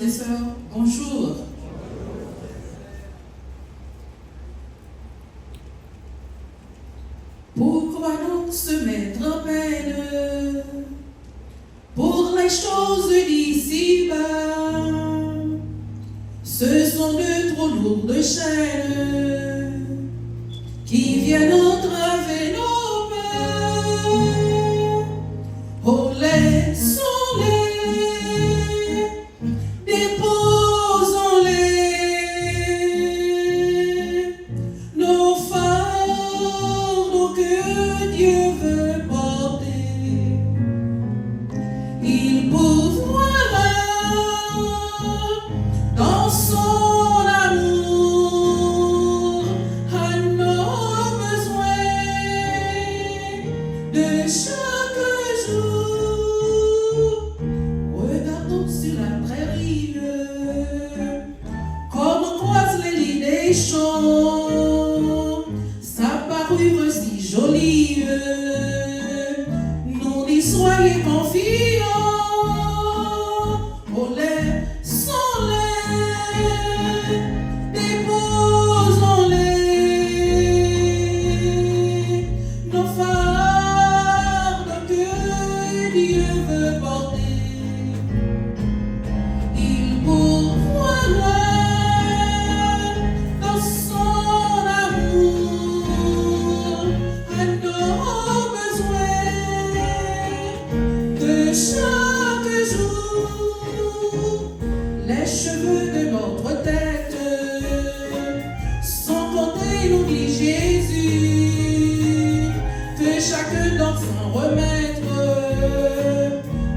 et sœurs, bonjour. Pourquoi donc se mettre en peine pour les choses d'ici-bas? Ce sont de trop lourdes chaînes qui viennent entraver nos pas. Oh, laissons-les, déposons-les, nos fardeaux que Dieu veut porter. Il pourvoira dans son amour à nos besoins de chaque jour. Regardons sur la prairie comme on croise les lits des champs, sa parure si jolie. Nous n'y soyez confiants. Oh, laissons-les, déposons-les, nos fardeaux que Dieu veut porter. Il pourvoira dans son amour à nos besoins de chaque jour. Les cheveux de notre tête, sans compter n'oublie Jésus, que chacun d'entre s'en remettre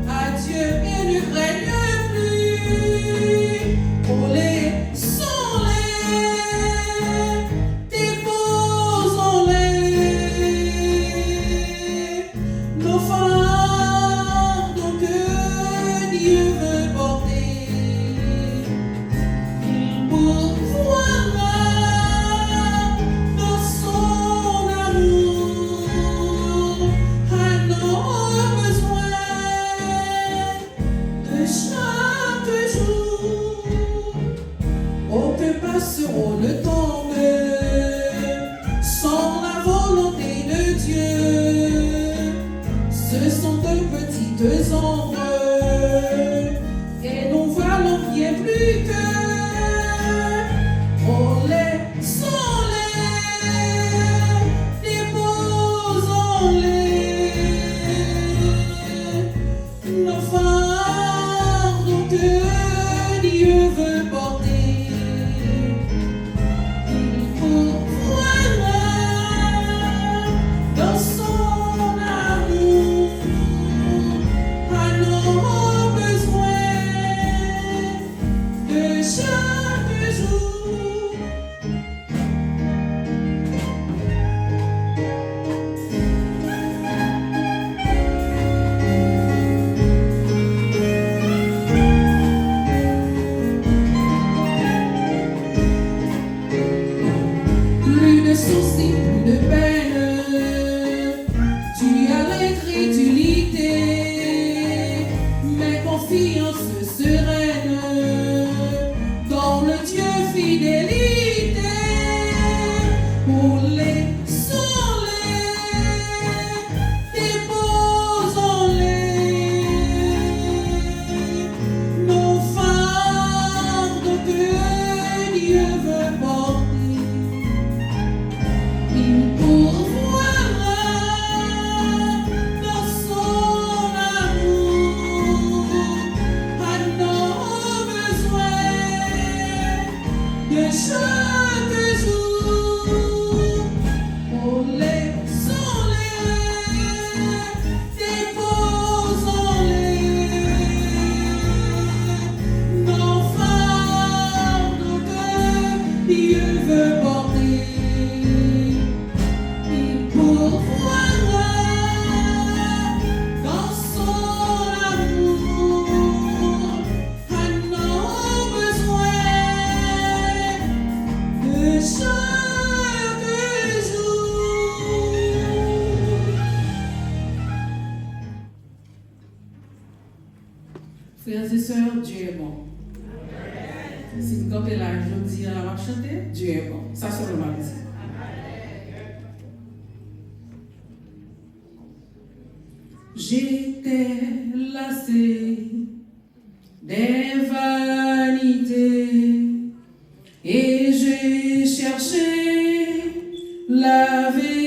à Dieu et ne craigne plus. Oh, laissons-les, déposons-les, nos fardeaux que Dieu veut porter. Il pourvoira dans son amour à nos besoins de chaque jour. Oh, que passeront le temps sans la volonté de Dieu. Ce sont de petites ombres et nous valons bien plus que. Oh, laissons-les, déposons-les, nos fardeaux que Dieu veut porter. Il pourvoira dans son amour à nos besoins de chaque jour. Plus de soucis, plus de peine, dû à l'incrédulité, mais confiance sereine dans Si vous comptez là, je dis à la marche chanter, Dieu est bon. Ça, c'est le mal dit. J'étais lassé des vanités et j'ai cherché la vérité.